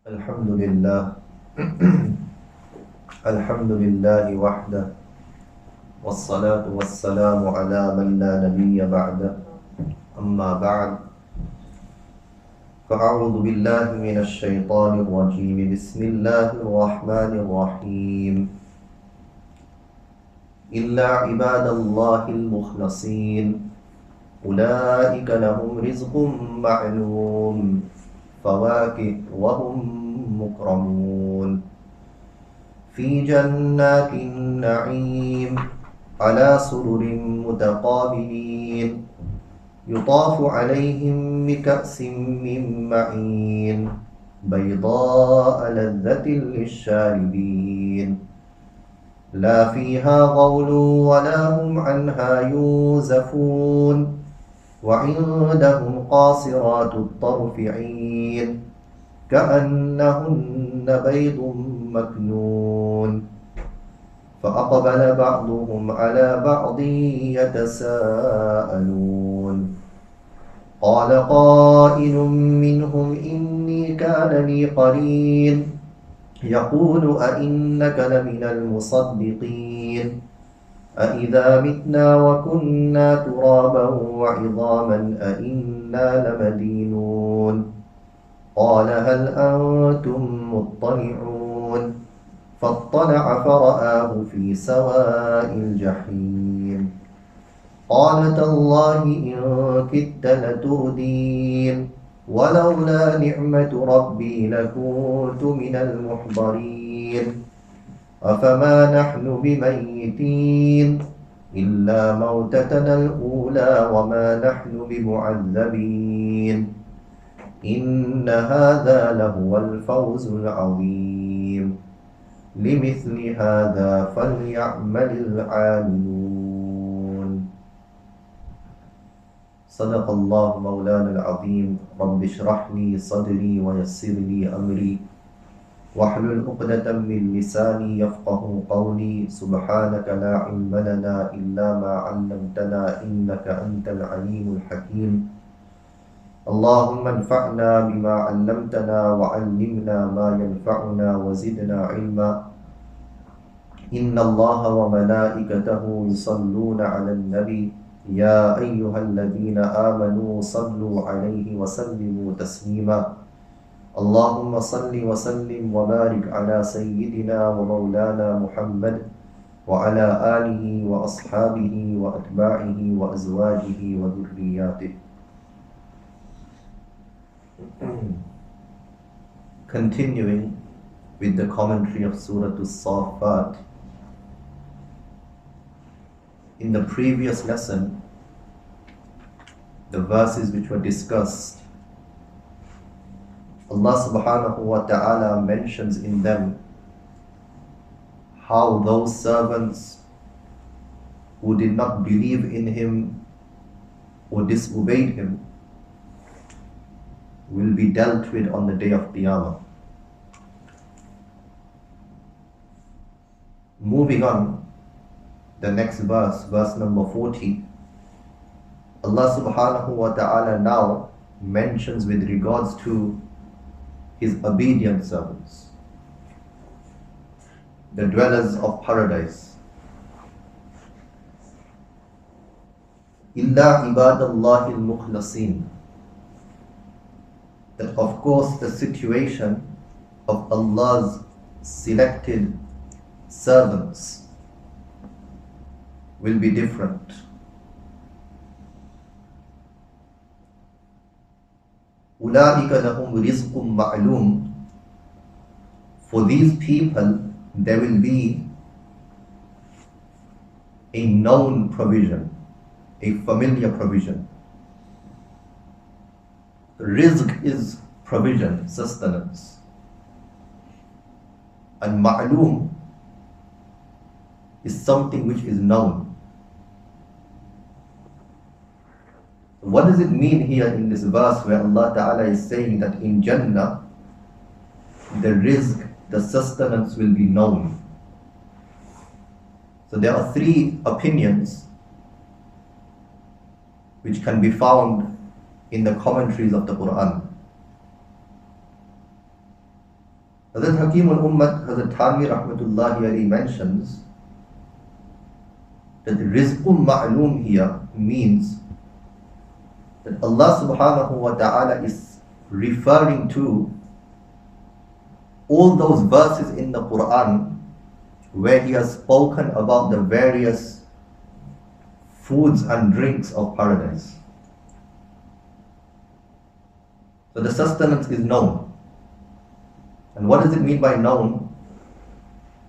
الحمد لله الحمد لله وحده والصلاة والسلام على من لا نبي بعده أما بعد فأعوذ بالله من الشيطان الرجيم بسم الله الرحمن الرحيم إلا عباد الله المخلصين أولئك لهم رزق معلوم فواكه وهم مكرمون في جنات النعيم على سرر متقابلين يطاف عليهم بكأس من معين بيضاء لذة للشاربين لا فيها غول ولا هم عنها ينزفون وعندهم قاصرات الطرف عين كأنهن بيض مكنون فأقبل بعضهم على بعض يتساءلون قال قائل منهم إني كان لي قرين يقول أئنك لمن المصدقين أإذا متنا وكنا ترابا وعظاما أإنا لمدينون قال هل أنتم مطلعون فاطلع فرآه في سواء الجحيم قال تالله إن كدت لتردين ولولا نعمة ربي لكنت من المحضرين أفما نحن بميتين إلا موتتنا الأولى وما نحن بمعذبين إن هذا لهو الفوز العظيم لمثل هذا فليعمل العاملون صدق الله مولانا العظيم رب اشرح لي صدري ويسر لي أمري واحلل عقدة من لساني يفقه قولي سبحانك لا علم لنا إلا ما علمتنا إنك أنت العليم الحكيم اللهم انفعنا بما علمتنا وعلمنا ما ينفعنا وزدنا علما إن الله وملائكته يصلون على النبي يا أيها الذين آمنوا صلوا عليه وسلموا تسليما اللهم صل وسلم وبارك على سيدنا ومولانا محمد وعلى آله وأصحابه وأتباعه وأزواجه وذرياته. Continuing with the commentary of Surah As-Saffat. In the previous lesson, the verses which were discussed, Allah subhanahu wa ta'ala mentions in them how those servants who did not believe in Him or disobeyed Him will be dealt with on the day of Qiyamah. Moving on, the next verse, verse number 40, Allah subhanahu wa ta'ala now mentions with regards to His obedient servants, the dwellers of paradise. Illa ibadallahi al-mukhlasin. That of course the situation of Allah's selected servants will be different. Ulaika lahum rizqum ma'lum. For these people there will be a known provision, a familiar provision. Rizq is provision, sustenance. And ma'loom is something which is known. What does it mean here in this verse where Allah Ta'ala is saying that in Jannah the rizq, the sustenance will be known? So there are three opinions which can be found in the commentaries of the Qur'an. Hazrat Hakim al-Ummat, Hazrat Thanvi rahmatullahi alayhi mentions that rizqum ma'loom here means that Allah subhanahu wa ta'ala is referring to all those verses in the Qur'an where He has spoken about the various foods and drinks of paradise. So the sustenance is known. And what does it mean by known?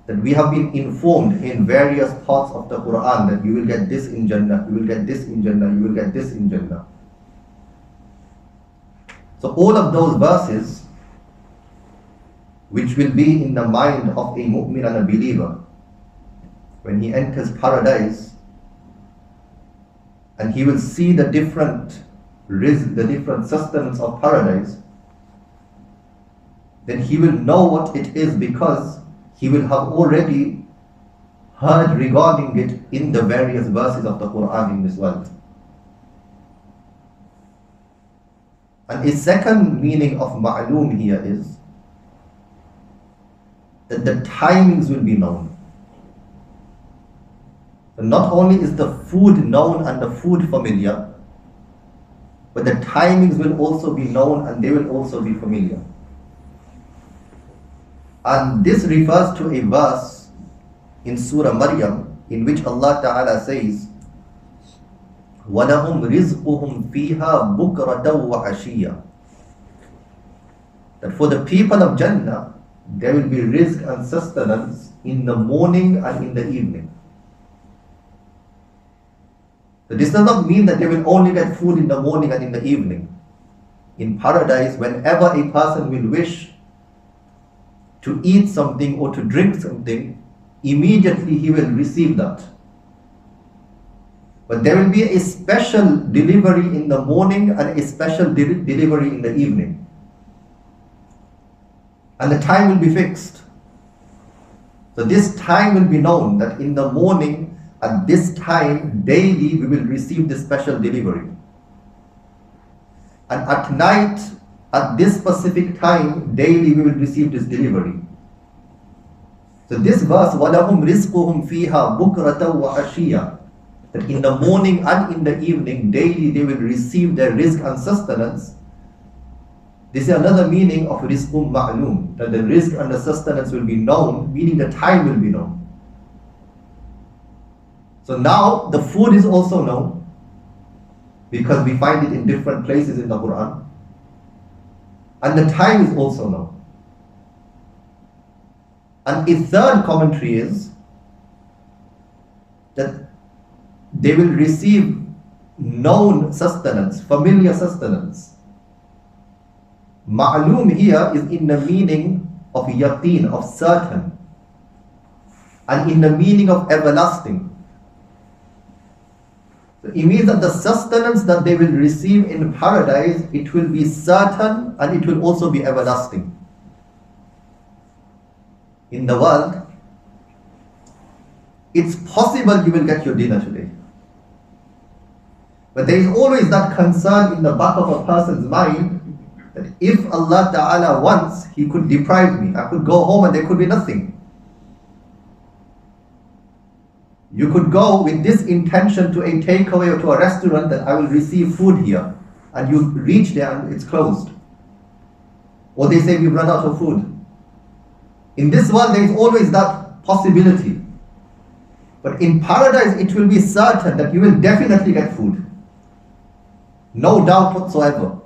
That we have been informed in various parts of the Qur'an that you will get this in Jannah, you will get this in Jannah, you will get this in Jannah. So all of those verses which will be in the mind of a mu'min and a believer when he enters paradise, and he will see the different rizq, the different sustenance of paradise, then he will know what it is because he will have already heard regarding it in the various verses of the Qur'an in this world. And a second meaning of ma'loom here is that the timings will be known. So not only is the food known and the food familiar, but the timings will also be known and they will also be familiar. And this refers to a verse in Surah Maryam in which Allah Ta'ala says, وَلَهُمْ رِزْقُهُمْ فِيهَا بُكْرَةً وَعَشِيًّا. That for the people of Jannah, there will be rizq and sustenance in the morning and in the evening. So this does not mean that they will only get food in the morning and in the evening. In paradise, whenever a person will wish to eat something or to drink something, immediately he will receive that. But there will be a special delivery in the morning and a special delivery in the evening. And the time will be fixed. So this time will be known that in the morning at this time daily we will receive this special delivery. And at night at this specific time daily we will receive this delivery. So this verse, وَلَهُمْ رِزْقُهُمْ فِيهَا بُكْرَةً وَعَشِيًّا, that in the morning and in the evening daily they will receive their rizq and sustenance. This is another meaning of rizqum ma'loom, that the rizq and the sustenance will be known, meaning the time will be known. So now the food is also known because we find it in different places in the Quran, and the time is also known. And a third commentary is that they will receive known sustenance, familiar sustenance. Ma'loom here is in the meaning of yaqeen, of certain, and in the meaning of everlasting. So it means that the sustenance that they will receive in paradise, it will be certain and it will also be everlasting. In the world, it's possible you will get your dinner today. But there is always that concern in the back of a person's mind that if Allah Ta'ala wants, He could deprive me. I could go home and there could be nothing. You could go with this intention to a takeaway or to a restaurant that I will receive food here, and you reach there and it's closed. Or they say we've run out of food. In this world there is always that possibility. But in paradise it will be certain that you will definitely get food. No doubt whatsoever.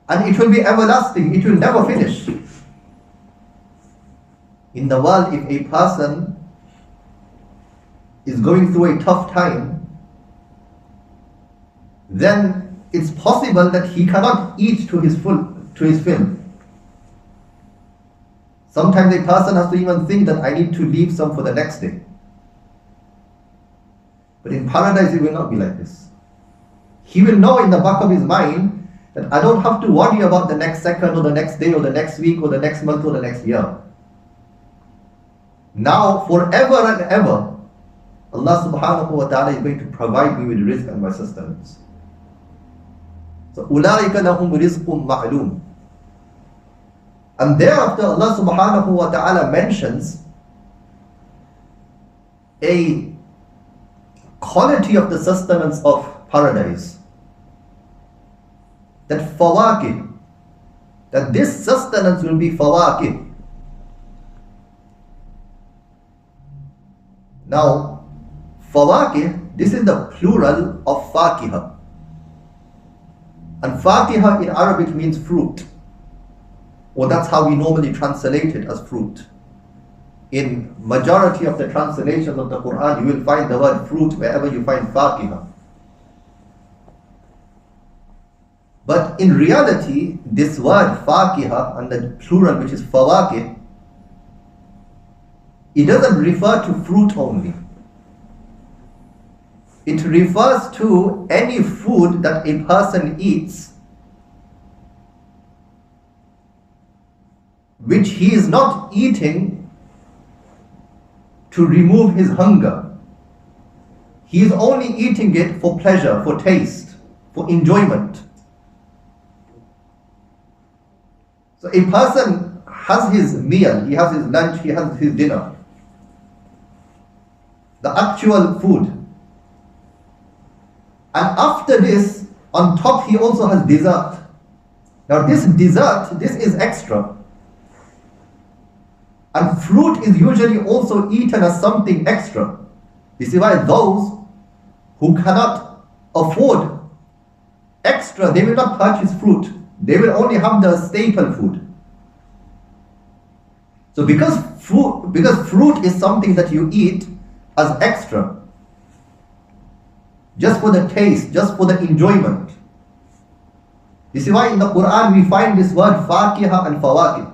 And it will be everlasting, it will never finish. In the world, if a person is going through a tough time, then it's possible that he cannot eat to his fill. Sometimes a person has to even think that I need to leave some for the next day. But in paradise it will not be like this. He will know in the back of his mind that I don't have to worry about the next second or the next day or the next week or the next month or the next year. Now, forever and ever, Allah subhanahu wa ta'ala is going to provide me with rizq and my sustenance. So, أُولَٰئِكَ لَهُمْ رِزْقٌ مَعْلُومٌ. And thereafter Allah subhanahu wa ta'ala mentions a quality of the sustenance of paradise. That fawakih, that this sustenance will be fawakih. Now, fawakih, this is the plural of fakiha. And fakiha in Arabic means fruit. Or that's how we normally translate it, as fruit. In majority of the translations of the Qur'an, you will find the word fruit wherever you find fakiha. But in reality, this word fakiha and the plural, which is fawakih, it doesn't refer to fruit only. It refers to any food that a person eats which he is not eating to remove his hunger. He is only eating it for pleasure, for taste, for enjoyment. So a person has his meal, he has his lunch, he has his dinner, the actual food. And after this, on top he also has dessert. Now this dessert, this is extra. And fruit is usually also eaten as something extra. This is why those who cannot afford extra, they will not purchase fruit. They will only have the staple food. So because fruit is something that you eat as extra, just for the taste, just for the enjoyment. This is why in the Quran we find this word fakiha and fawakih.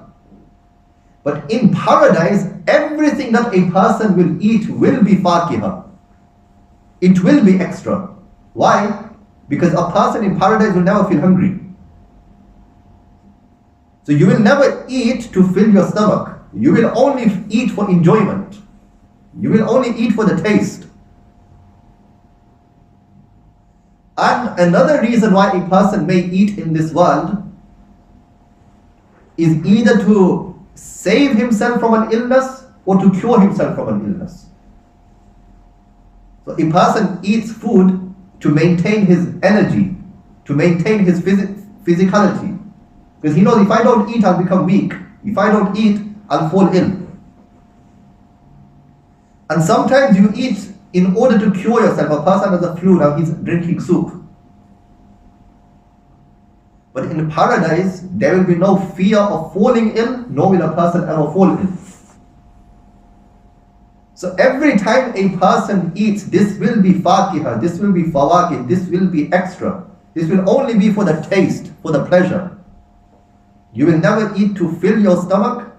But in paradise, everything that a person will eat will be fakiha. It will be extra. Why? Because a person in paradise will never feel hungry. So you will never eat to fill your stomach. You will only eat for enjoyment. You will only eat for the taste. And another reason why a person may eat in this world is either to save himself from an illness or to cure himself from an illness. So a person eats food to maintain his energy, to maintain his physicality. Because he knows if I don't eat, I'll become weak. If I don't eat, I'll fall ill. And sometimes you eat in order to cure yourself. A person has a flu, now he's drinking soup. But in paradise, there will be no fear of falling ill, nor will a person ever fall ill. So every time a person eats, this will be fakiha, this will be fawakih, this will be extra. This will only be for the taste, for the pleasure. You will never eat to fill your stomach,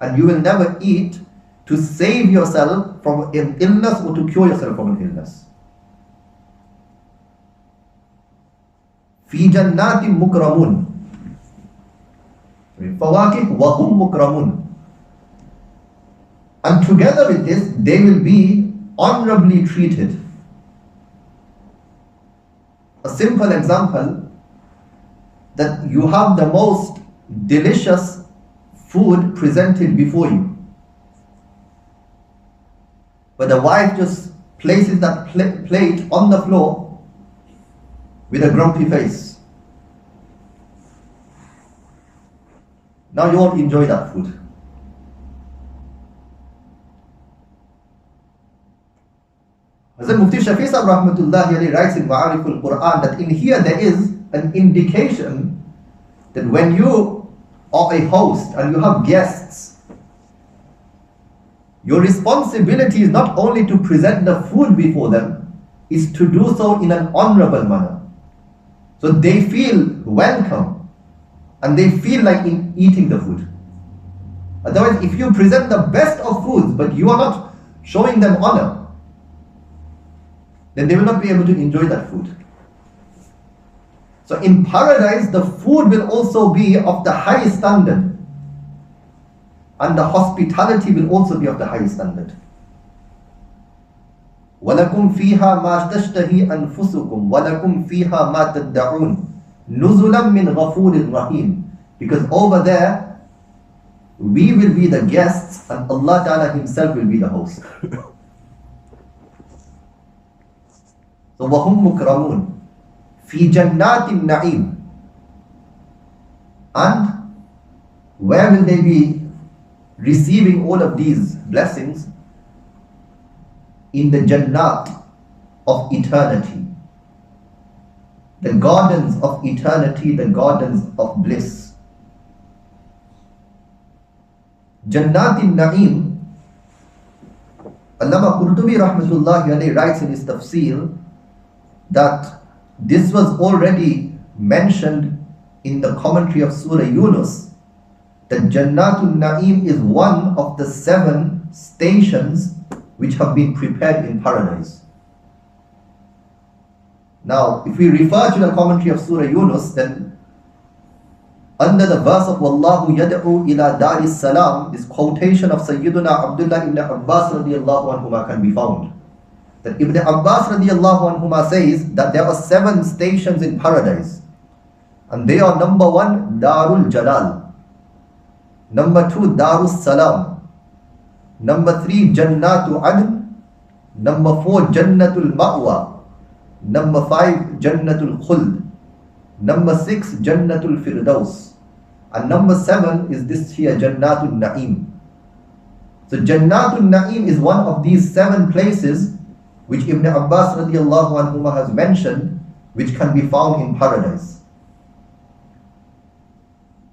and you will never eat to save yourself from an illness or to cure yourself from an illness. في جنات مكرمون فواكه وهم مكرمون. And together with this, they will be honorably treated. A simple example, that you have the most delicious food presented before you, but the wife just places that plate on the floor with a grumpy face. Now you won't enjoy that food. Hazrat Mufti Shafi Sahib Rahmatullahi Alayhi writes in Ma'ariful Qur'an that in here there is an indication that when you are a host and you have guests, your responsibility is not only to present the food before them, is to do so in an honorable manner. So they feel welcome and they feel like eating the food. Otherwise, if you present the best of foods but you are not showing them honor, then they will not be able to enjoy that food. So in paradise, the food will also be of the highest standard, and the hospitality will also be of the highest standard. وَلَكُمْ فِيهَا مَا تَشْتَهِي أَنفُسُكُمْ وَلَكُمْ فِيهَا مَا تَدَّعُونَ نُزُلًا مِّنْ غَفُورٍ رَحِيمٍ. Because over there, We will be the guests and Allah Ta'ala Himself will be the host. So وَهُمْ مُكْرَمُونَ فِي جَنَّاتِ النَّعِيمِ. And where will they be receiving all of these blessings? In the Jannat of eternity. The gardens of eternity, the gardens of bliss. Jannat al-Na'im. Allama Qurtubi rahmatullahi alayhi writes in his tafsir that this was already mentioned in the commentary of Surah Yunus, that Jannatul Na'im is one of the 7 stations which have been prepared in paradise. Now, if we refer to the commentary of Surah Yunus, then under the verse of Wallahu yad'u ila Daris Salam, this quotation of Sayyiduna Abdullah ibn Abbas radiyallahu anhuma can be found. That Ibn Abbas radiyallahu anhuma says that there are 7 stations in paradise. And they are: number 1, Darul Jalal; number 2, Darus Salam; number 3, Jannatu Adn; number 4, Jannatul Ma'wa; number 5, Jannatul Khuld; number 6, Jannatul Firdaus; and number 7 is this here, Jannatul Na'im. So Jannatul Na'im is one of these 7 places which Ibn Abbas radiyallahu anhuma has mentioned, which can be found in paradise.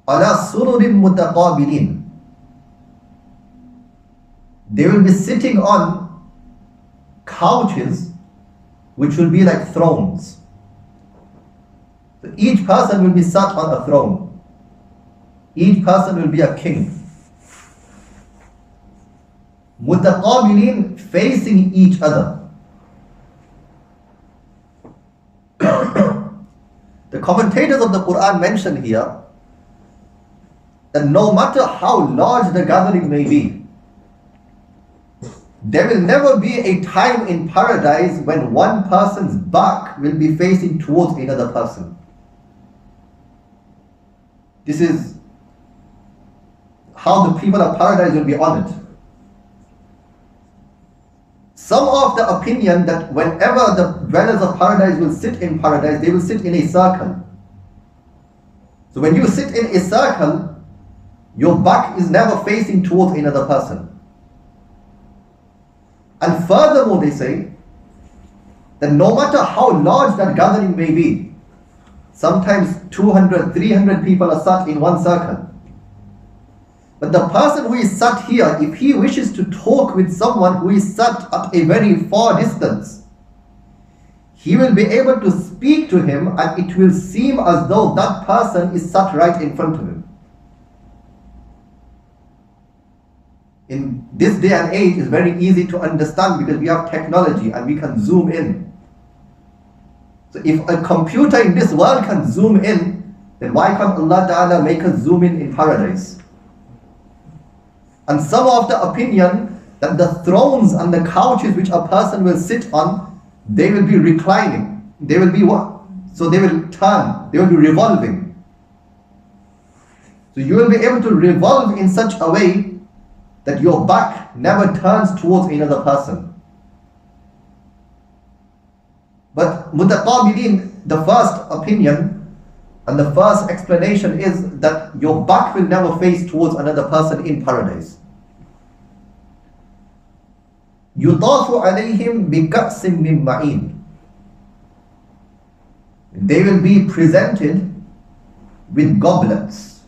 Ala sururin mutaqabilin. They will be sitting on couches which will be like thrones. So each person will be sat on a throne. Each person will be a king. Mutaqabilin, facing each other. The commentators of the Qur'an mention here that no matter how large the gathering may be, there will never be a time in paradise when one person's back will be facing towards another person. This is how the people of paradise will be honored. Some of the opinion that whenever the dwellers of paradise will sit in paradise, they will sit in a circle. So when you sit in a circle, your back is never facing towards another person. And furthermore, they say that no matter how large that gathering may be, sometimes 200, 300 people are sat in one circle. But the person who is sat here, if he wishes to talk with someone who is sat at a very far distance, he will be able to speak to him and it will seem as though that person is sat right in front of him. In this day and age, it's very easy to understand because we have technology and we can zoom in. So if a computer in this world can zoom in, then why can't Allah Ta'ala make us zoom in paradise? And some of the opinion that the thrones and the couches which a person will sit on, they will be reclining. They will be what? So they will turn, they will be revolving. So you will be able to revolve in such a way that your back never turns towards another person. But mutaqabilin, the first opinion and the first explanation is that your back will never face towards another person in paradise. يُطَافُ عَلَيْهِمْ بِكَأْسٍ مِّن مَّعِينٍ. They will be presented with goblets,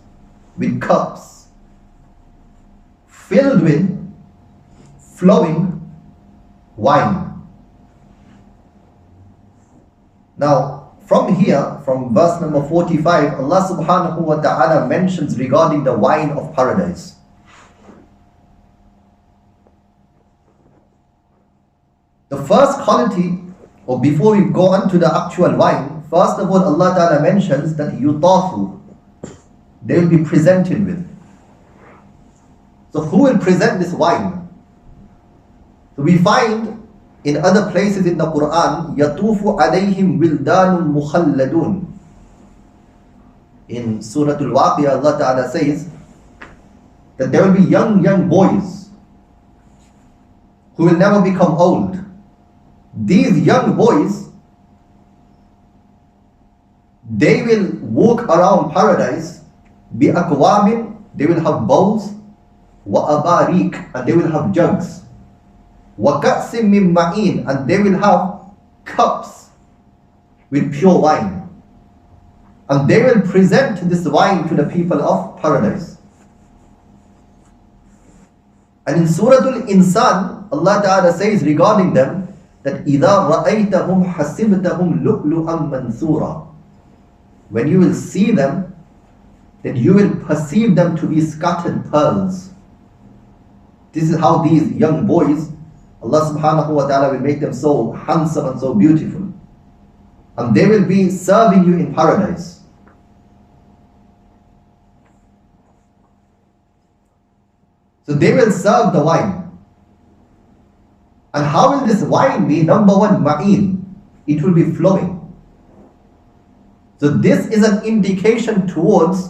with cups, filled with flowing wine. Now, from here, from verse number 45, Allah subhanahu wa ta'ala mentions regarding the wine of paradise. The first quality, or before we go on to the actual wine, first of all, Allah Ta'ala mentions that yutafu, they will be presented with. So who will present this wine? So we find in other places in the Quran, yatufu alayhim wildanun mukhalladun. In Surah Al-Waqi'ah, Allah Ta'ala says that there will be young boys who will never become old. These young boys, they will walk around paradise, bi akwabin, they will have bowls, wa abarik, and they will have jugs, wa ka'sim min ma'in, and they will have cups with pure wine. And they will present this wine to the people of paradise. And in Surah Al-Insan, Allah Ta'ala says regarding them that إِذَا رَأَيْتَهُمْ حَسِبْتَهُمْ لُؤْلُؤًا مَنْثُورًا. When you will see them, then you will perceive them to be scattered pearls. This is how these young boys, Allah Subhanahu wa Ta'ala will make them so handsome and so beautiful. And they will be serving you in paradise. So they will serve the wine. And how will this wine be? Number one, ma'in. It will be flowing. So this is an indication towards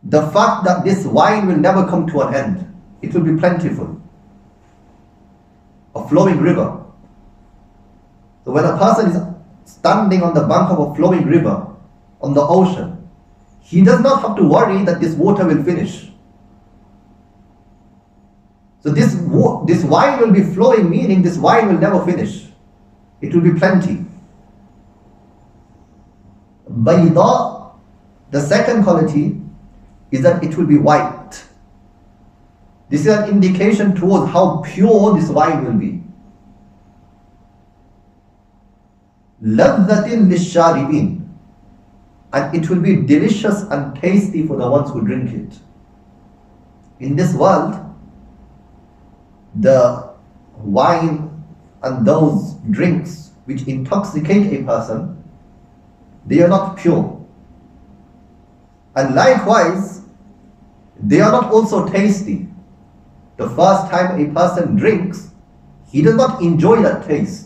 the fact that this wine will never come to an end. It will be plentiful. A flowing river. So when a person is standing on the bank of a flowing river, on the ocean, he does not have to worry that this water will finish. So this wine will be flowing, meaning this wine will never finish. It will be plenty. Bayda, the second quality, is that it will be white. This is an indication towards how pure this wine will be. لَذَّةٍ لِلشَّارِبِينَ, and it will be delicious and tasty for the ones who drink it. In this world, the wine and those drinks which intoxicate a person, they are not pure. And likewise, they are not also tasty. The first time a person drinks, he does not enjoy that taste.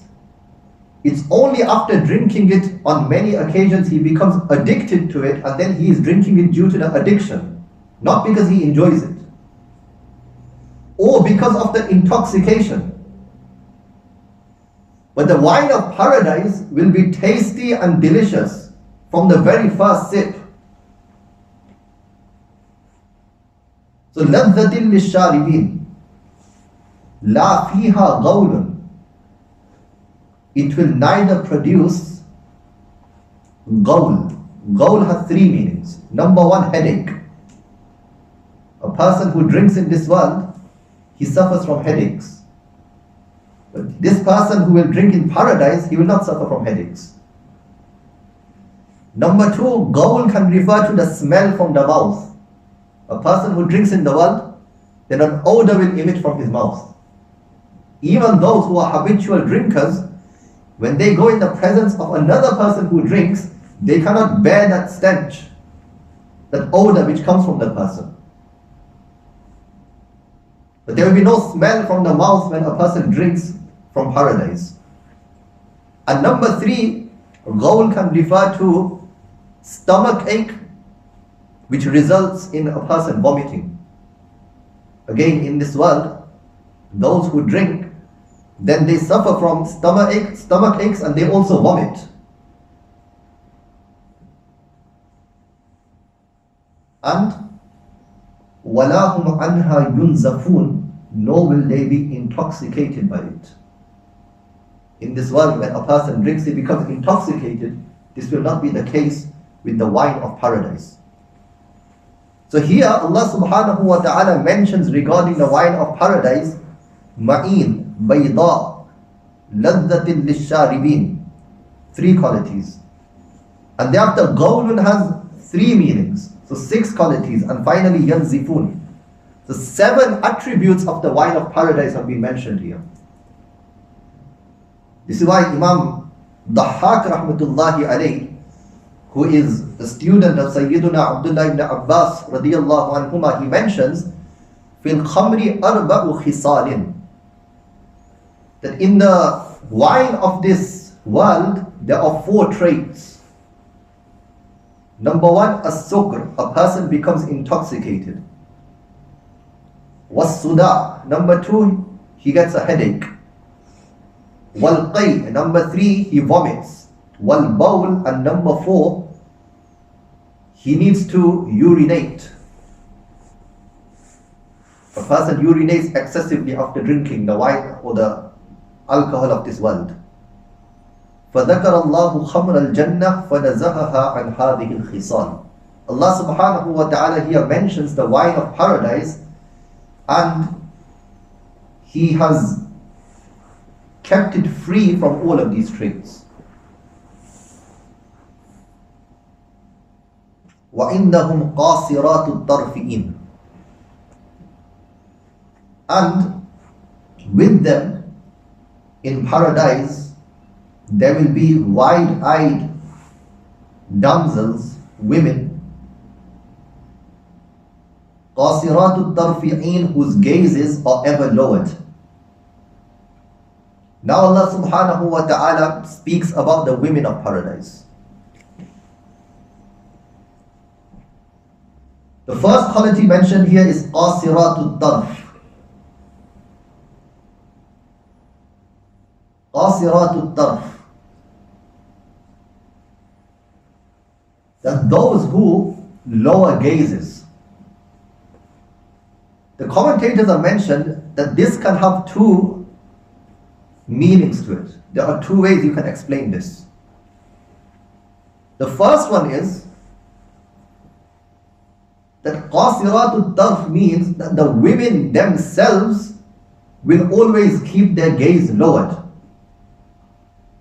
It's only after drinking it on many occasions he becomes addicted to it, and then he is drinking it due to the addiction, not because he enjoys it or because of the intoxication. But the wine of paradise will be tasty and delicious from the very first sip. So لَذَّةٍ لِلشَّارِبِينَ لَا فِيهَا غَوْلٌ, it will neither produce gaul. Gaul has three meanings. Number one, headache. A person who drinks in this world, he suffers from headaches. But this person who will drink in paradise, he will not suffer from headaches. Number two, gaul can refer to the smell from the mouth. A person who drinks in the world, then an odor will emit from his mouth. Even those who are habitual drinkers, when they go in the presence of another person who drinks, they cannot bear that stench, that odor which comes from the person. But there will be no smell from the mouth when a person drinks from paradise. And number three, gaul can refer to stomach ache, which results in a person vomiting. Again, in this world, those who drink, then they suffer from stomach aches, and they also vomit. And وَلَا هُمْ عَنْهَا يُنْزَفُونَ, nor will they be intoxicated by it. In this world, when a person drinks, he becomes intoxicated. This will not be the case with the wine of paradise. So here Allah subhanahu wa ta'ala mentions regarding the wine of paradise, ma'in, bayda, ladhatin lisharibin, three qualities. And thereafter gawlun has three meanings, so six qualities, and finally yanzifun. So seven attributes of the wine of paradise have been mentioned here. This is why Imam Dahhak rahmatullahi alayhi, who is a student of Sayyiduna Abdullah ibn Abbas radiyallahu anhuma, he mentions fil khamri arba'u khisalin, that in the wine of this world there are four traits. Number one, as-sukr, a person becomes intoxicated. Was-suda, number two, he gets a headache. Wal-qay, number three, he vomits. Wal-bawl, and number four, he needs to urinate. A person urinates excessively after drinking the wine or the alcohol of this world. فَذَكَرَ اللَّهُ خَمْرَ الْجَنَّةِ فَنَزَهَهَا عَنْ هَذِهِ الْخِصَالِ. Allah subhanahu wa ta'ala here mentions the wine of paradise, and He has kept it free from all of these traits. وَإِنَّهُمْ قَاصِرَاتُ الطَّرْفِئِينَ. And with them in paradise there will be wide-eyed damsels, women, قَاصِرَاتُ الطَّرْفِئِينَ, whose gazes are ever lowered. Now Allah subhanahu wa ta'ala speaks about the women of paradise. The first quality mentioned here is قَاصِرَاتُ الطَّرْفِ. قَاصِرَاتُ الطَّرْفِ, that those who lower gazes. The commentators have mentioned that this can have two meanings to it. There are two ways you can explain this. The first one is that قَاصِرَاتُ الطَّرْفِ means that the women themselves will always keep their gaze lowered.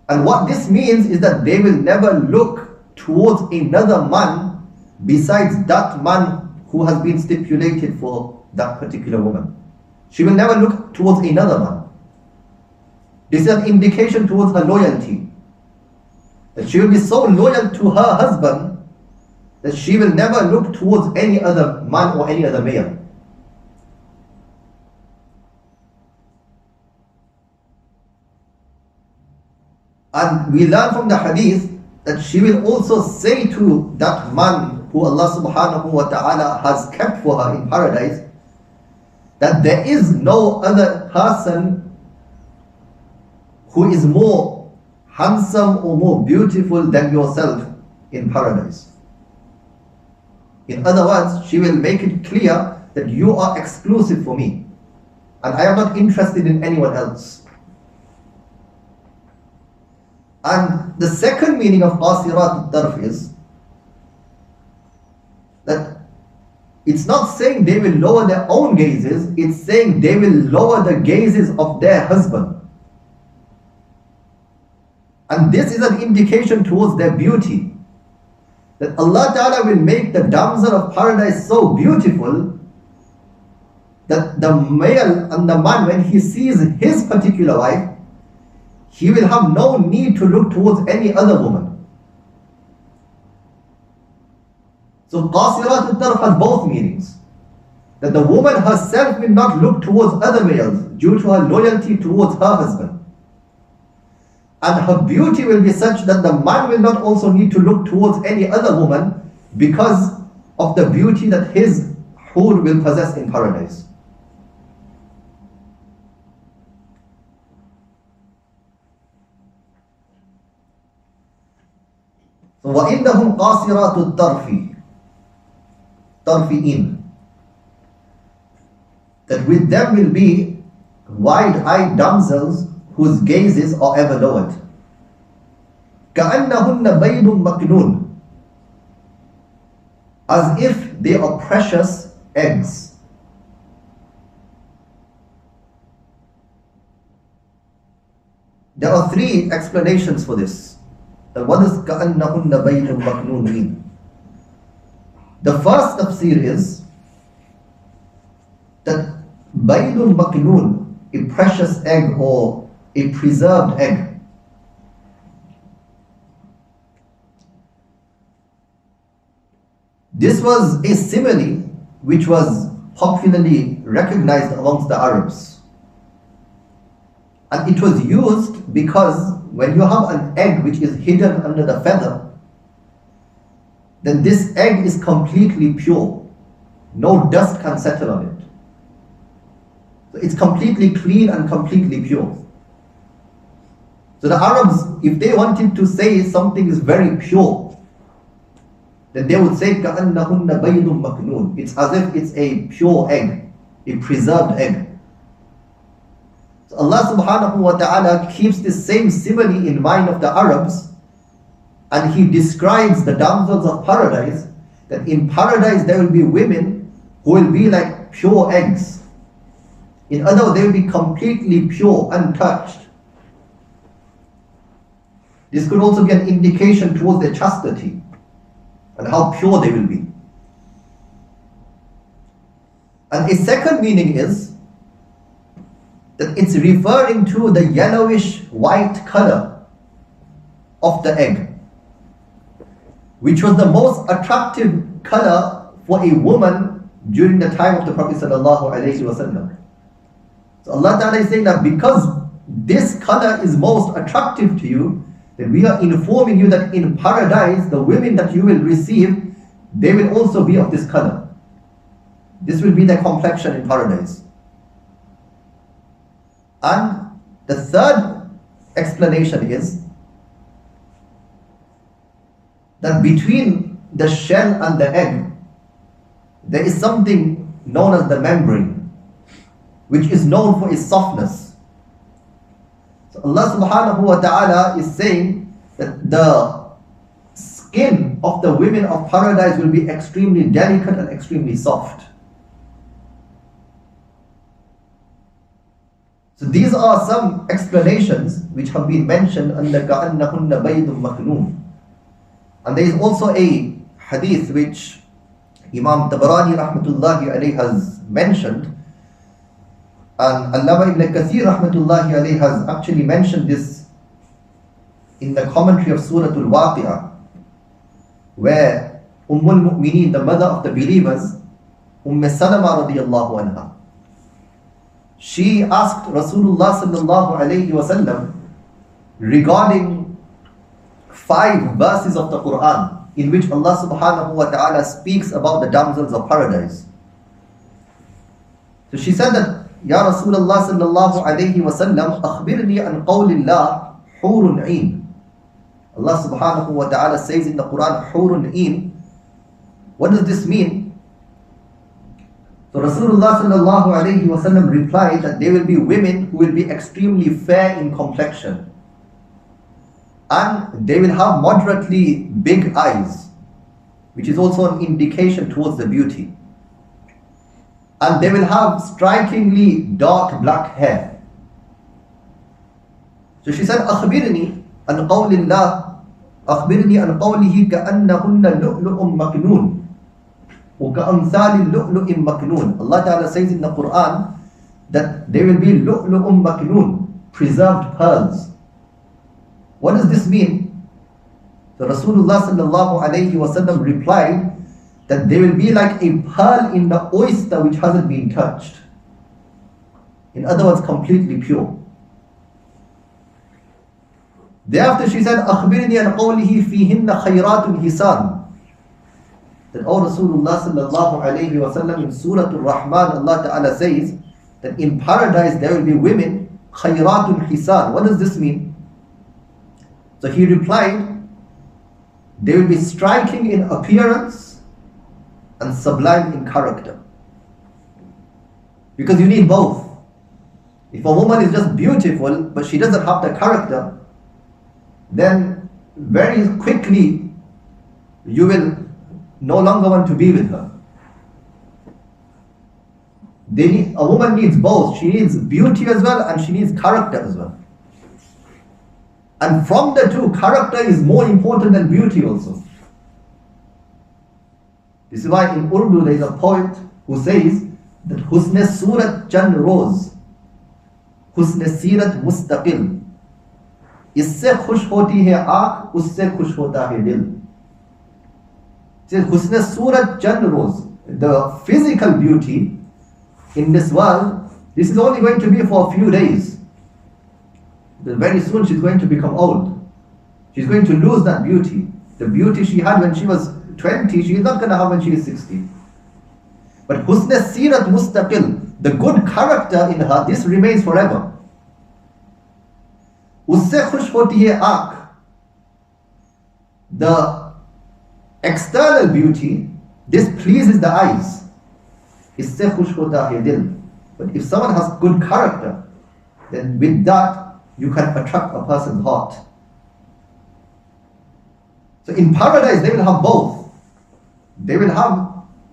And what this means is that they will never look towards another man besides that man who has been stipulated for that particular woman. She will never look towards another man. This is an indication towards her loyalty, that she will be so loyal to her husband that she will never look towards any other man or any other male. And we learn from the hadith that she will also say to that man who Allah subhanahu wa ta'ala has kept for her in paradise, that there is no other person who is more handsome or more beautiful than yourself in paradise. In other words, she will make it clear that you are exclusive for me, and I am not interested in anyone else. And the second meaning of قَاصِرَاتُ الطَّرْفِ is that it's not saying they will lower their own gazes, it's saying they will lower the gazes of their husband. And this is an indication towards their beauty, that Allah Ta'ala will make the damsel of paradise so beautiful that the male and the man, when he sees his particular wife, he will have no need to look towards any other woman. So قَاصِرَاتُ الطَّرْفِ has both meanings. That the woman herself will not look towards other males due to her loyalty towards her husband. And her beauty will be such that the man will not also need to look towards any other woman because of the beauty that his hur will possess in paradise. So وَإِنَّهُمْ قَاصِرَاتُ الطَّرْفِ طَرْفِئِينَ, that with them will be wide-eyed damsels whose gazes are ever lowered. كَأَنَّهُنَّ بَيْضٌ مَكْنُونَ, as if they are precious eggs. There are three explanations for this. What does كَأَنَّهُنَّ بَيْضٌ مَكْنُونَ mean? The first tafsir is that baydun maknoon, a precious egg or a preserved egg. This was a simile which was popularly recognized amongst the Arabs. And it was used because when you have an egg which is hidden under the feather, then this egg is completely pure. No dust can settle on it. So it's completely clean and completely pure. So the Arabs, if they wanted to say something is very pure, then they would say كَأَنَّهُنَّ بَيْضٌ مَكْنُونَ. It's as if it's a pure egg, a preserved egg. So Allah subhanahu wa ta'ala keeps this same simile in mind of the Arabs, and He describes the damsels of paradise, that in paradise there will be women who will be like pure eggs. In other words, they will be completely pure, untouched. This could also be an indication towards their chastity and how pure they will be. And a second meaning is that it's referring to the yellowish white color of the egg, which was the most attractive color for a woman during the time of the Prophet ﷺ. So Allah Ta'ala is saying that because this color is most attractive to you, then we are informing you that in paradise, the women that you will receive, they will also be of this color. This will be their complexion in paradise. And the third explanation is that between the shell and the egg, there is something known as the membrane, which is known for its softness. So Allah subhanahu wa ta'ala is saying that the skin of the women of paradise will be extremely delicate and extremely soft. So these are some explanations which have been mentioned under كَأَنَّهُنَّ بَيْضٌ مَكْنُونَ. And there is also a hadith which Imam Tabarani rahmatullahi alayhi has mentioned, and Allama ibn Kathir rahmatullahi alayhi has actually mentioned this in the commentary of Surah Al-Waqi'ah, where Mu'mineen, the mother of the believers, Salama radiyallahu anha, she asked Rasulullah sallallahu alayhi wasallam regarding 5 verses of the Qur'an in which Allah subhanahu wa ta'ala speaks about the damsels of paradise. So she said that, Ya Rasulullah sallallahu alayhi wasallam, akhbirni an qawlillah hurun een. Allah subhanahu wa ta'ala says in the Qur'an, hurun een. What does this mean? So Rasulullah sallallahu alayhi wasallam replied that there will be women who will be extremely fair in complexion, and they will have moderately big eyes, which is also an indication towards the beauty. And they will have strikingly dark black hair. So she said, أخبرني عن قول الله أخبرني عن قوله كأنهن لؤلؤ مكنون وكأمثال اللؤلؤ مكنون. Allah Ta'ala says in the Quran that they will be لؤلؤ مكنون, preserved pearls. What does this mean? So Rasulullah sallallahu alayhi wasallam replied that they will be like a pearl in the oyster which hasn't been touched. In other words, completely pure. Thereafter she said, أخبرني عن قوله فيهن خيرات حسان. That, O Rasulullah sallallahu alayhi wasallam, in Surah Al-Rahman, Allah Ta'ala says that in paradise there will be women khayratun hisan. What does this mean? So he replied, they will be striking in appearance and sublime in character. Because you need both. If a woman is just beautiful but she doesn't have the character, then very quickly you will no longer want to be with her. A woman needs both. She needs beauty as well, and she needs character as well. And from the two, character is more important than beauty also. This is why in Urdu there is a poet who says that Husn Surat Chand Roz, Husn Sirat Mustaqil, Isse khush hoti hai aankh, usse khush hota hai dil. It says Husn Surat Chand Roz, the physical beauty in this world, this is only going to be for a few days. Very soon she's going to become old. She's going to lose that beauty. The beauty she had when she was 20, she is not going to have when she is 60. But husn sirat mustaqil, the good character in her, this remains forever. Usse khush hoti hai aankh, the external beauty, this pleases the eyes. Isse khush hota hai dil. But if someone has good character, then with that you can attract a person's heart. So in paradise they will have both. They will have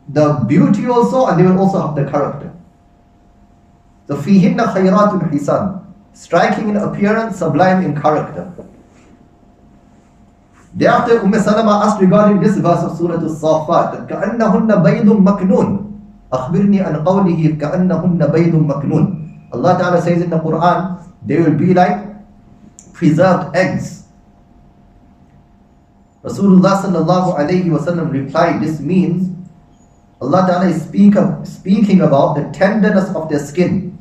the beauty also, and they will also have the character. So fihinna khayratun hisan, striking in appearance, sublime in character. Thereafter Salama asked regarding this verse of Surah As-Saffat, كَأَنَّهُنَّ بَيْضٌ مَكْنُونَ أَخْبِرْنِي عَنْ قَوْلِهِ كَأَنَّهُنَّ بَيْضٌ مَكْنُونَ. Allah Ta'ala says in the Quran, they will be like preserved eggs. Rasulullah sallallahu alayhi wa sallam replied, this means Allah Ta'ala is speaking about the tenderness of their skin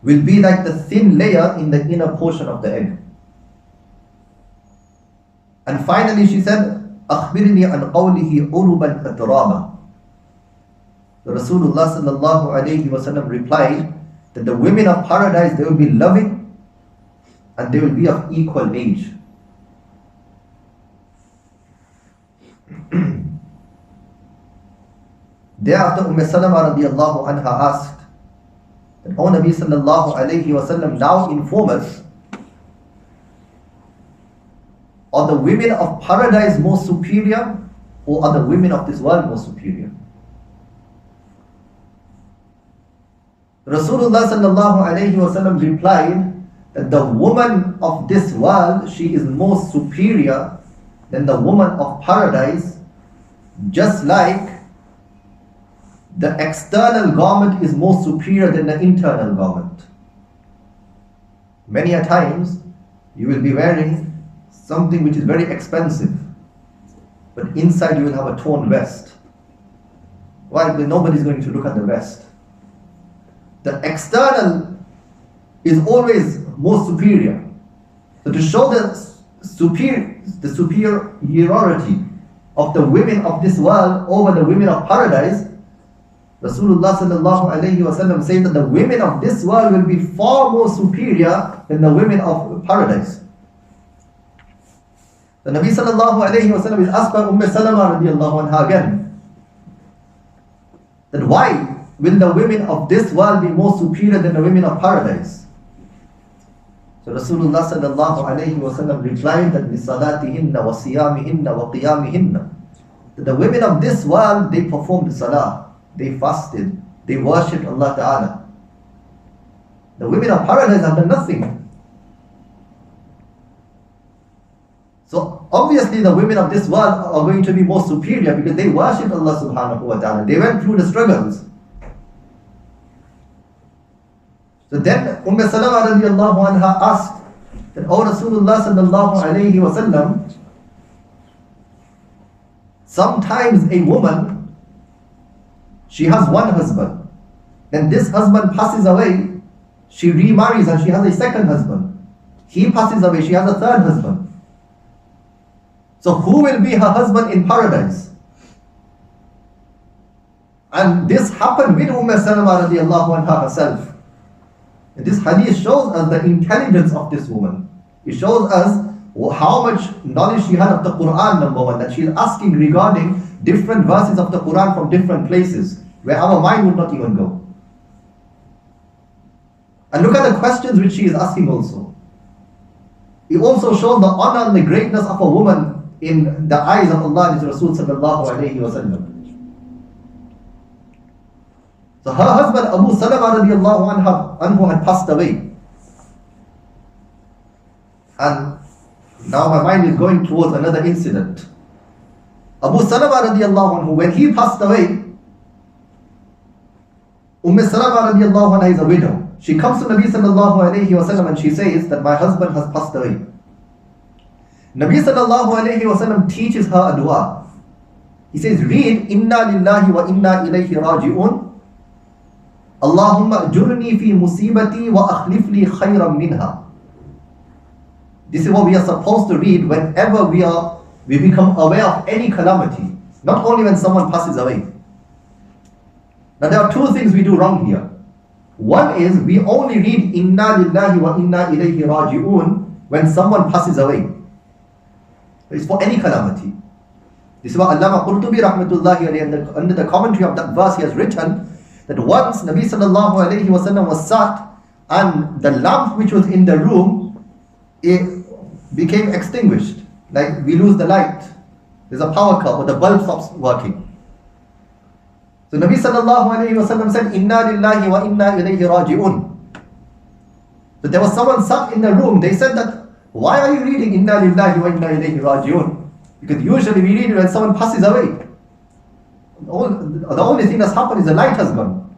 will be like the thin layer in the inner portion of the egg. And finally she said, أخبرني عن قوله عربا أترابا. Rasulullah sallallahu alayhi wa sallam replied that the women of paradise, they will be loving and they will be of equal age. Thereafter Salama radiallahu anha asked that, O Nabi sallallahu alayhi wa sallam, now inform us, are the women of paradise more superior, or are the women of this world more superior? Rasulullah sallallahu alayhi wa sallam replied that the woman of this world, she is more superior than the woman of paradise, just like the external garment is more superior than the internal garment. Many a times you will be wearing something which is very expensive, but inside you will have a torn vest. Why? Because nobody is going to look at the vest. The external is always more superior. So to show the superiority of the women of this world over the women of paradise, Rasulullah sallallahu alayhi wa sallam says that the women of this world will be far more superior than the women of paradise. The Nabi sallallahu alayhi wa sallam is asked by Salama radiallahu anha again, that why will the women of this world be more superior than the women of paradise? So Rasulullah sallallahu alayhi wa sallam replied that لِصَلَاتِهِنَّ وَصِيَامِهِنَّ وَقِيَامِهِنَّ, that the women of this world, they performed salah, they fasted, they worshipped Allah Ta'ala. The women of paradise have done nothing. So obviously the women of this world are going to be more superior because they worshipped Allah Subhanahu wa Ta'ala. They went through the struggles. So then Salama radiallahu anha asked that, O Rasulullah sallallahu alayhi wa sallam, sometimes a woman, she has one husband, then this husband passes away, she remarries and she has a second husband. He passes away, she has a third husband. So who will be her husband in paradise? And this happened with Salama radiallahu anha herself. And this hadith shows us the intelligence of this woman. It shows us how much knowledge she had of the Qur'an, number one, that she is asking regarding different verses of the Qur'an from different places where our mind would not even go. And look at the questions which she is asking also. It also shows the honor and the greatness of a woman in the eyes of Allah and His Rasul sallallahu alayhi wa sallam. So her husband Abu Salama radiallahu anhu had passed away. And now my mind is going towards another incident. Abu Salama radiallahu anhu, when he passed away, Salama radiallahu anha is a widow. She comes to Nabi sallallahu alayhi wa sallam and she says that my husband has passed away. Nabi sallallahu alayhi wa sallam teaches her a dua. He says, read, Inna lillahi wa inna ilayhi raji'un. Allahumma ajurni fi musibati wa akhlif li khayran minha. This is what we are supposed to read whenever we are we become aware of any calamity, not only when someone passes away. Now there are two things we do wrong here. One is we only read Inna lillahi wa inna ilayhi raji'un when someone passes away. It's for any calamity. This is what Allama Qurtubi rahmatullahi alayhi under the commentary of that verse he has written that once Nabi sallallahu alayhi wa sallam was sat and the lamp which was in the room, it became extinguished. Like we lose the light. There's a power cut or the bulb stops working. So Nabi sallallahu alayhi wa sallam said, Inna lillahi wa inna ilayhi raji'un. So there was someone sat in the room. They said that, why are you reading Inna lillahi wa inna ilayhi raji'un? Because usually we read it when someone passes away. The only thing that's happened is the light has gone.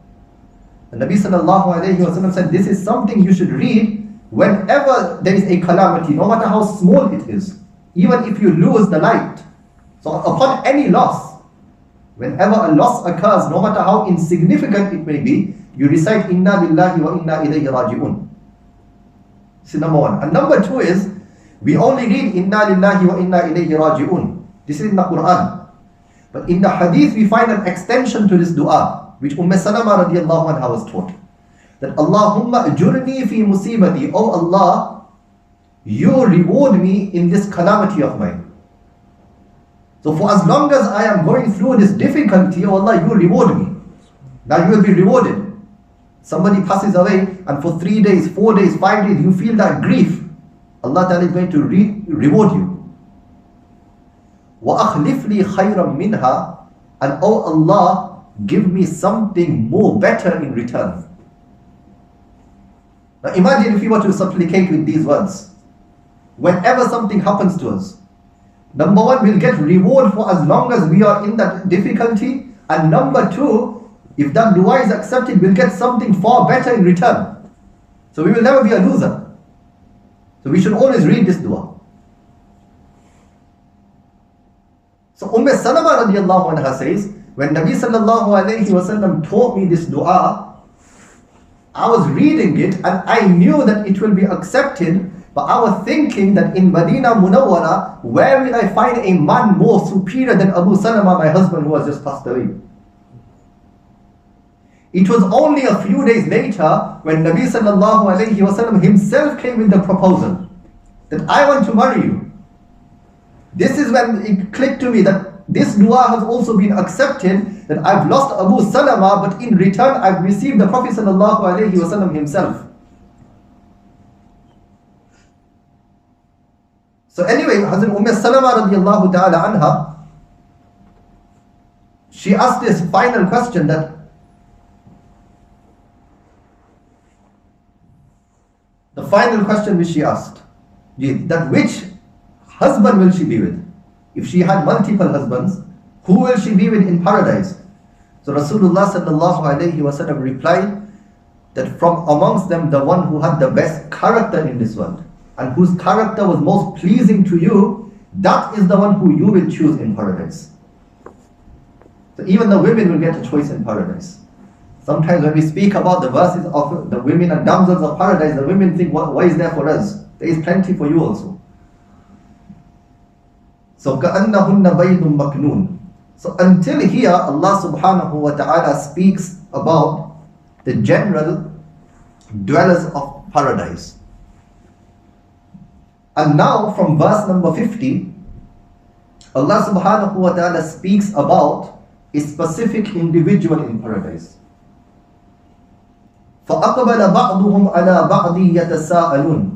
And Nabi sallallahu alayhi wa sallam said, this is something you should read whenever there is a calamity, no matter how small it is. Even if you lose the light. So upon any loss, whenever a loss occurs, no matter how insignificant it may be, you recite Inna lillahi wa inna ilayhi raji'un. This is number one. And number two is, we only read Inna lillahi wa inna ilayhi raji'un. This is in the Qur'an. But in the hadith we find an extension to this dua, which Salama radiallahu anha was taught. That Allahumma ajurni fi musibati. Oh Allah, you reward me in this calamity of mine. So for as long as I am going through this difficulty, oh Allah, you reward me. Now you will be rewarded. Somebody passes away and for 3 days, 4 days, 5 days, you feel that grief. Allah Ta'ala is going to reward you. وَأَخْلِفْ لِي خَيْرًا مِنْهَا. And oh Allah, give me something more better in return. Now imagine if we were to supplicate with these words. Whenever something happens to us, number one, we'll get reward for as long as we are in that difficulty. And number two, if that dua is accepted, we'll get something far better in return. So we will never be a loser. So we should always read this dua. So Salama radiallahu anha says, when Nabi sallallahu alayhi wa sallam taught me this dua, I was reading it and I knew that it will be accepted. But I was thinking that in Medina Munawwara, where will I find a man more superior than Abu Salama, my husband, who has just passed away? It was only a few days later when Nabi sallallahu alayhi wa sallam himself came with the proposal that I want to marry you. This is when it clicked to me that this dua has also been accepted, that I've lost Abu Salama, but in return I've received the Prophet sallallahu alayhi wa sallam himself. So anyway, Hazrat Salama radiallahu ta'ala anha, she asked this final question that the final question which she asked, that which husband will she be with? If she had multiple husbands, who will she be with in paradise? So Rasulullah sallallahu alayhi wa sallam replied that from amongst them, the one who had the best character in this world and whose character was most pleasing to you, that is the one who you will choose in paradise. So even the women will get a choice in paradise. Sometimes when we speak about the verses of the women and damsels of paradise, the women think, what is there for us? There is plenty for you also. So كَأَنَّهُنَّ بَيْضٌ مَكْنُونَ. So until here, Allah subhanahu wa ta'ala speaks about the general dwellers of paradise. And now from verse number 50, Allah subhanahu wa ta'ala speaks about a specific individual in paradise. فَأَقْبَلَ بَعْضُهُمْ عَلَى بَعْضٍ يَتَسَاءَلُونَ.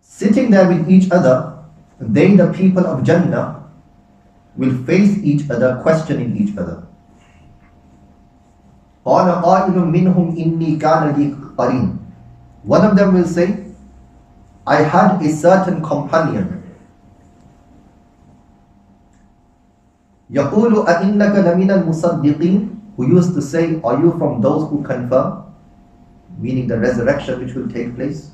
Sitting there with each other, they, the people of Jannah, will face each other, questioning each other. قَالَ قَائِلٌ مِّنْهُمْ إِنِّي كَانَ لِي قَرِينٌ. One of them will say, I had a certain companion. يَقُولُ أَإِنَّكَ لَمِنَ الْمُصَدِّقِينَ. Who used to say, are you from those who confirm? Meaning the resurrection which will take place.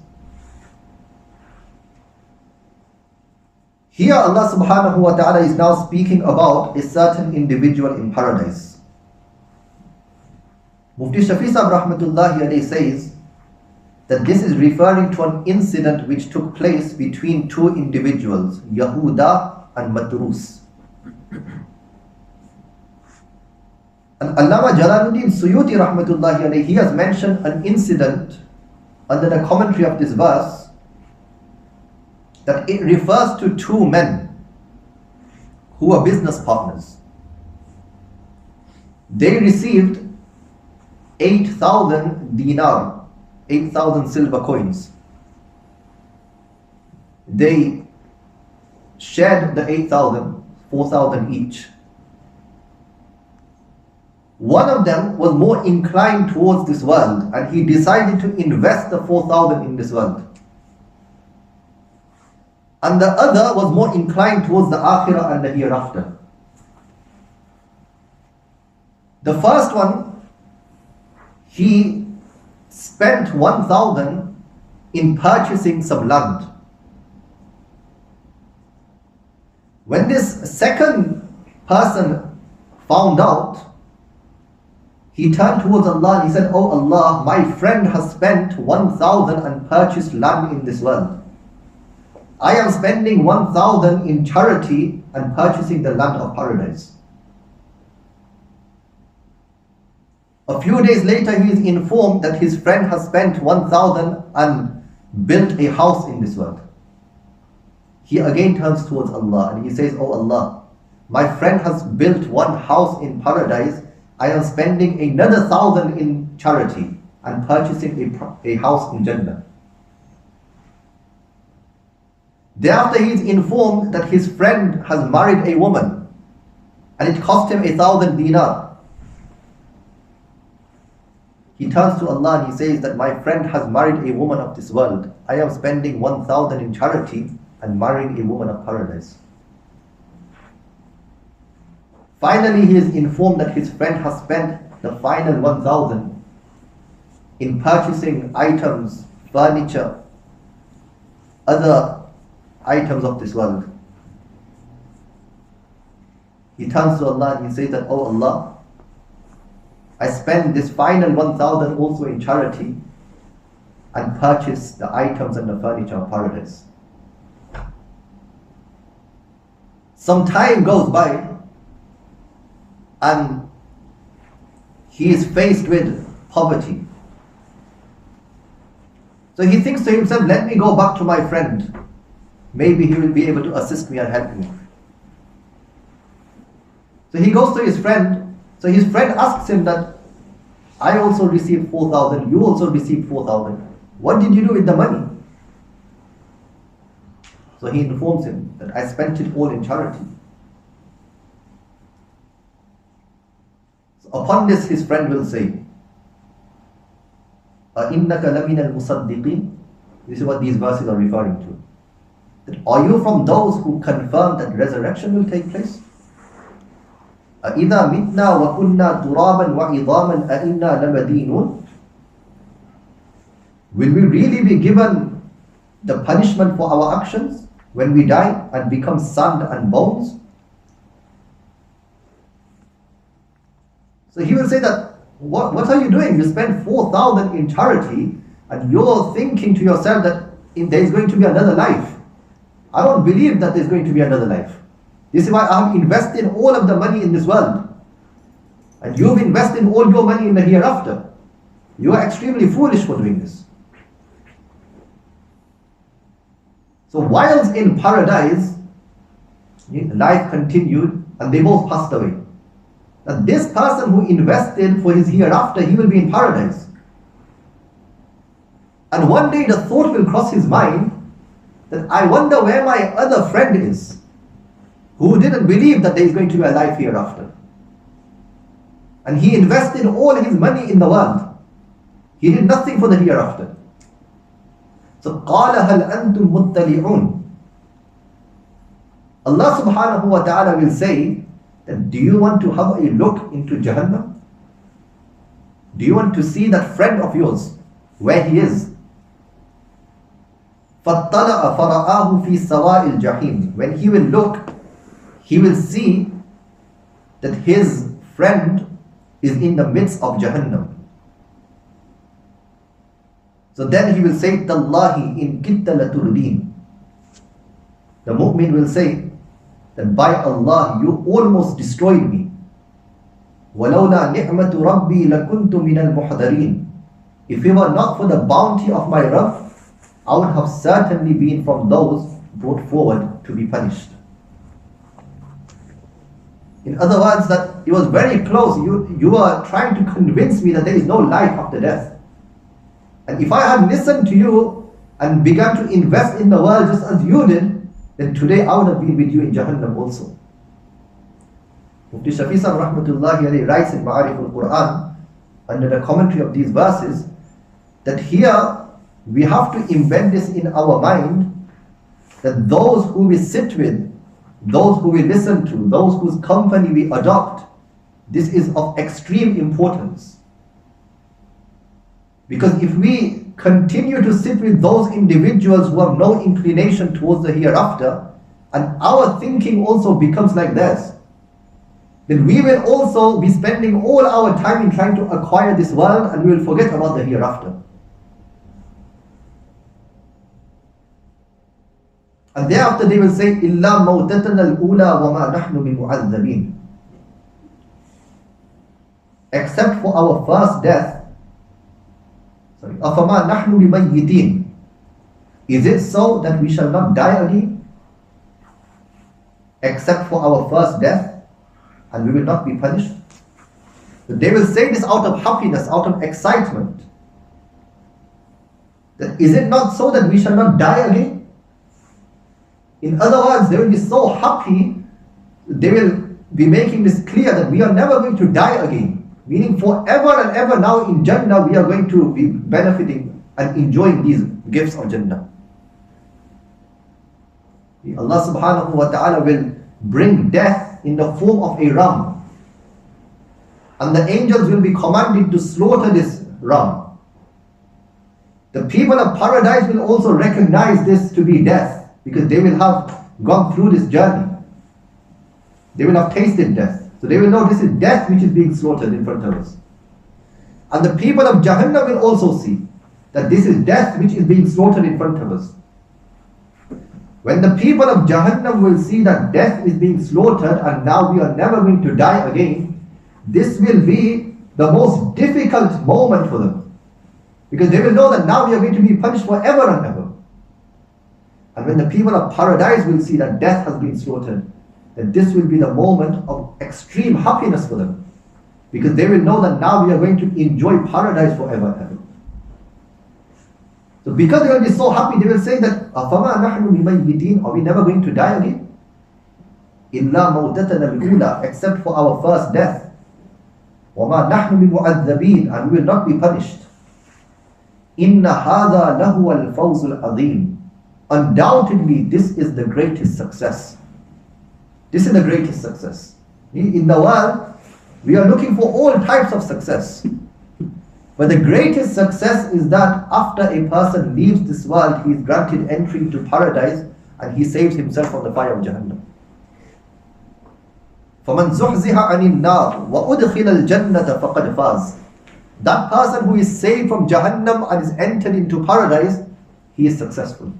Here Allah subhanahu wa ta'ala is now speaking about a certain individual in paradise. Mufti Shafi Sahib rahmatullahi alayhi says that this is referring to an incident which took place between two individuals, Yahuda and Matrus. And Allama Jalaluddin Suyuti rahmatullahi alayhi, he has mentioned an incident under the commentary of this verse, that it refers to two men who were business partners. They received 8,000 dinar, 8,000 silver coins. They shared the 8,000, 4,000 each. One of them was more inclined towards this world, and he decided to invest the 4,000 in this world. And the other was more inclined towards the akhirah and the hereafter. The first one, he spent 1,000 in purchasing some land. When this second person found out, he turned towards Allah and he said, "Oh Allah, my friend has spent 1,000 and purchased land in this world. I am spending 1,000 in charity and purchasing the land of paradise." A few days later, he is informed that his friend has spent 1,000 and built a house in this world. He again turns towards Allah and he says, "Oh Allah, my friend has built one house in paradise. I am spending another 1,000 in charity and purchasing a house in Jannah." Thereafter, he is informed that his friend has married a woman and it cost him 1,000 dinar. He turns to Allah and he says that my friend has married a woman of this world. I am spending 1,000 in charity and marrying a woman of paradise. Finally, he is informed that his friend has spent the final 1,000 in purchasing items, furniture, other items of this world. He turns to Allah and he says that, "Oh Allah, I spend this final 1,000 also in charity and purchase the items and the furniture of paradise." Some time goes by and he is faced with poverty. So he thinks to himself, "Let me go back to my friend. Maybe he will be able to assist me and help me." So he goes to his friend. So his friend asks him that, "I also received 4,000, you also received 4,000. What did you do with the money?" So he informs him that, "I spent it all in charity." So upon this, his friend will say, "أَإِنَّكَ لَمِنَ الْمُصَدِّقِينَ?" This is what these verses are referring to. That, are you from those who confirm that resurrection will take place? أَإِذَا مِتْنَا وَكُنَّا تُرَابًا وَعِظَامًا أَإِنَّا لَمَدِينُونَ? Will we really be given the punishment for our actions when we die and become sand and bones? So he will say that, what are you doing? You spend 4,000 in charity and you're thinking to yourself that there is going to be another life. I don't believe that there is going to be another life. This is why I have invested all of the money in this world. And you've invested all your money in the hereafter. You are extremely foolish for doing this." So whilst in paradise, life continued and they both passed away. And this person who invested for his hereafter, he will be in paradise. And one day the thought will cross his mind that, "I wonder where my other friend is, who didn't believe that there is going to be a life hereafter. And he invested all his money in the world. He did nothing for the hereafter." So, قَالَ هَلْ أَنْتُمْ مُطَّلِعُونَ? Allah subhanahu wa ta'ala will say that, "Do you want to have a look into Jahannam? Do you want to see that friend of yours, where he is?" فَاطَّلَعَ فَرَآهُ فِي سَوَاءِ الْجَحِيمِ. When he will look, he will see that his friend is in the midst of Jahannam. So then he will say, Tallahi in kitta laturdin. The mu'min will say that by Allah, you almost destroyed me. وَلَوْلَا نِعْمَةُ رَبِّي لَكُنْتُ مِنَ الْمُحْضَرِينَ. If it were not for the bounty of my Rabb, I would have certainly been from those brought forward to be punished. In other words, that it was very close. You are trying to convince me that there is no life after death. And if I had listened to you and begun to invest in the world just as you did, then today I would have been with you in Jahannam also. Mufti Shafi Sahib Rahmatullahi Alayhi writes in Al-Qur'an under the commentary of these verses that here we have to embed this in our mind that those who we sit with, those who we listen to, those whose company we adopt, this is of extreme importance. Because if we continue to sit with those individuals who have no inclination towards the hereafter, and our thinking also becomes like theirs, then we will also be spending all our time in trying to acquire this world, and we will forget about the hereafter. And thereafter they will say, إِلَّا مَوْتَتَنَا الْأُولَى وَمَا نَحْنُ بِمُعَذَّبِينَ. Except for our first death. أَفَمَا نَحْنُ بِمَيِّتِينَ. Is it so that we shall not die again? Except for our first death, and we will not be punished? But they will say this out of happiness, out of excitement. That is it not so that we shall not die again? In other words, they will be so happy, they will be making this clear that we are never going to die again. Meaning forever and ever now in Jannah we are going to be benefiting and enjoying these gifts of Jannah. Allah subhanahu wa ta'ala will bring death in the form of a ram. And the angels will be commanded to slaughter this ram. The people of paradise will also recognize this to be death, because they will have gone through this journey. They will have tasted death. So they will know this is death which is being slaughtered in front of us. And the people of Jahannam will also see that this is death which is being slaughtered in front of us. When the people of Jahannam will see that death is being slaughtered and now we are never going to die again, this will be the most difficult moment for them. Because they will know that now we are going to be punished forever and ever. And when the people of paradise will see that death has been slaughtered, then this will be the moment of extreme happiness for them. Because they will know that now we are going to enjoy paradise forever and ever. So because they will be so happy, they will say that, أَفَمَا نَحْنُ بِمَيِّتِينَ. Are we never going to die again? إِلَّا مَوْتَتَنَا الْأُولَى. Except for our first death. وَمَا نَحْنُ بِمُعَذَّبِينَ. And we will not be punished. إِنَّ هَذَا لَهُوَ الْفَوْزُ الْعَظِيمُ. Undoubtedly, this is the greatest success. This is the greatest success. In the world, we are looking for all types of success. But the greatest success is that after a person leaves this world, he is granted entry into paradise and he saves himself from the fire of Jahannam. فَمَنْ زُحْزِحَ عَنِ النَّارِ وَأُدْخِلَ الْجَنَّةَ فَقَدْ فَازَ. That person who is saved from Jahannam and is entered into paradise, he is successful.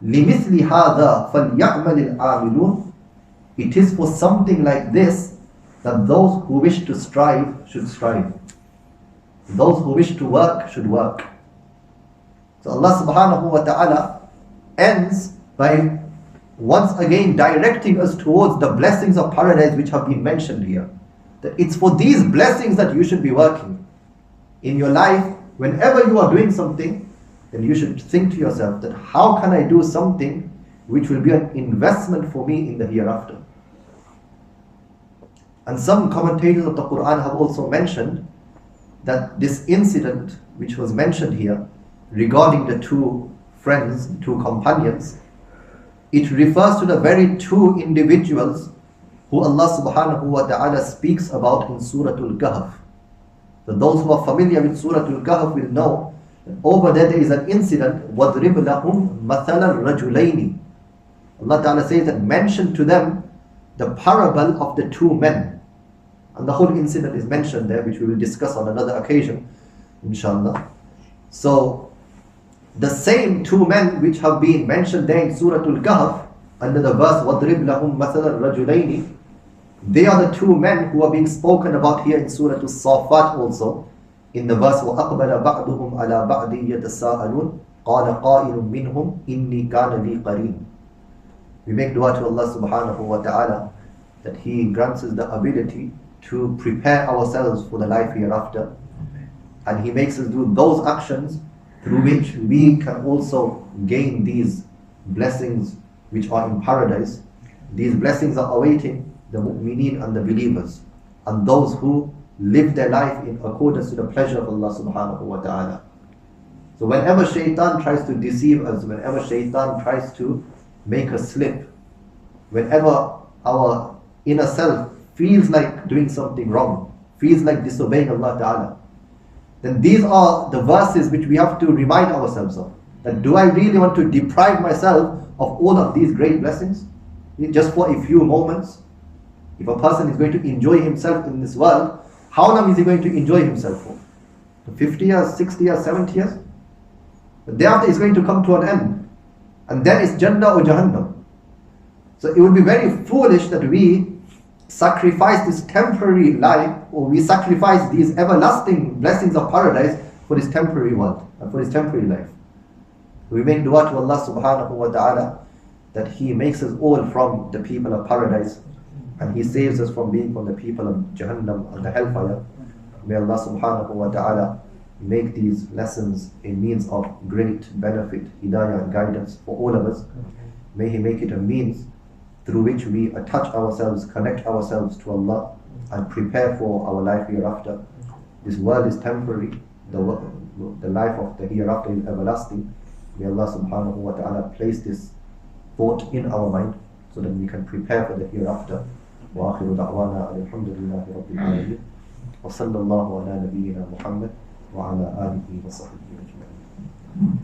لِمِثْلِ هَذَا فَلْيَعْمَلِ الْعَامِلُونَ. It is for something like this that those who wish to strive should strive. Those who wish to work should work. So Allah subhanahu wa ta'ala ends by once again directing us towards the blessings of paradise which have been mentioned here. That it's for these blessings that you should be working. In your life, whenever you are doing something, then you should think to yourself that how can I do something which will be an investment for me in the hereafter. And some commentators of the Qur'an have also mentioned that this incident which was mentioned here regarding the two friends, two companions, it refers to the very two individuals who Allah subhanahu wa ta'ala speaks about in Surah Al-Kahf. So those who are familiar with Surah Al-Kahf will know that over there is an incident, وَضْرِبْ لَهُمْ مَثَلَ الرَّجُلَيْنِ. Allah ta'ala says that mention to them the parable of the two men. And the whole incident is mentioned there, which we will discuss on another occasion. inshallah. So the same two men which have been mentioned there in Surah Al-Kahf under the verse وَضْرِبْ لَهُمْ مَثَلَ الرَّجُلَيْنِ, they are the two men who are being spoken about here in Surah As-Saffat also, in the verse وَأَقْبَلَ بَعْضُهُمْ عَلَى بَعْضٍ يَتَسَاءَلُونَ قَالَ قَائِلٌ مِّنْهُمْ إِنِّي كَانَ لِي قَرِينٌ. We make dua to Allah subhanahu wa ta'ala that He grants us the ability to prepare ourselves for the life hereafter, and He makes us do those actions through which we can also gain these blessings which are in paradise. These blessings are awaiting the mu'mineen and the believers, and those who live their life in accordance to the pleasure of Allah subhanahu wa ta'ala. So whenever shaitan tries to deceive us, whenever shaitan tries to make us slip, whenever our inner self feels like doing something wrong, feels like disobeying Allah ta'ala, then these are the verses which we have to remind ourselves of. That do I really want to deprive myself of all of these great blessings just for a few moments? If a person is going to enjoy himself in this world, how long is he going to enjoy himself for? 50 years, 60 years, 70 years? But thereafter is going to come to an end. And then it's Jannah or Jahannam. So it would be very foolish that we sacrifice this temporary life, or we sacrifice these everlasting blessings of paradise for this temporary world and for this temporary life. We make dua to Allah subhanahu wa ta'ala that He makes us all from the people of paradise, and He saves us from being from the people of Jahannam and the hellfire. May Allah subhanahu wa ta'ala make these lessons a means of great benefit, hidayah and guidance for all of us. May He make it a means through which we attach ourselves, connect ourselves to Allah, and prepare for our life hereafter. This world is temporary, the life of the hereafter is everlasting. May Allah subhanahu wa ta'ala place this thought in our mind so that we can prepare for the hereafter. وآخر دعوانا الحمد لله رب العالمين وصلى الله على نبينا محمد وعلى آله وصحبه أجمعين.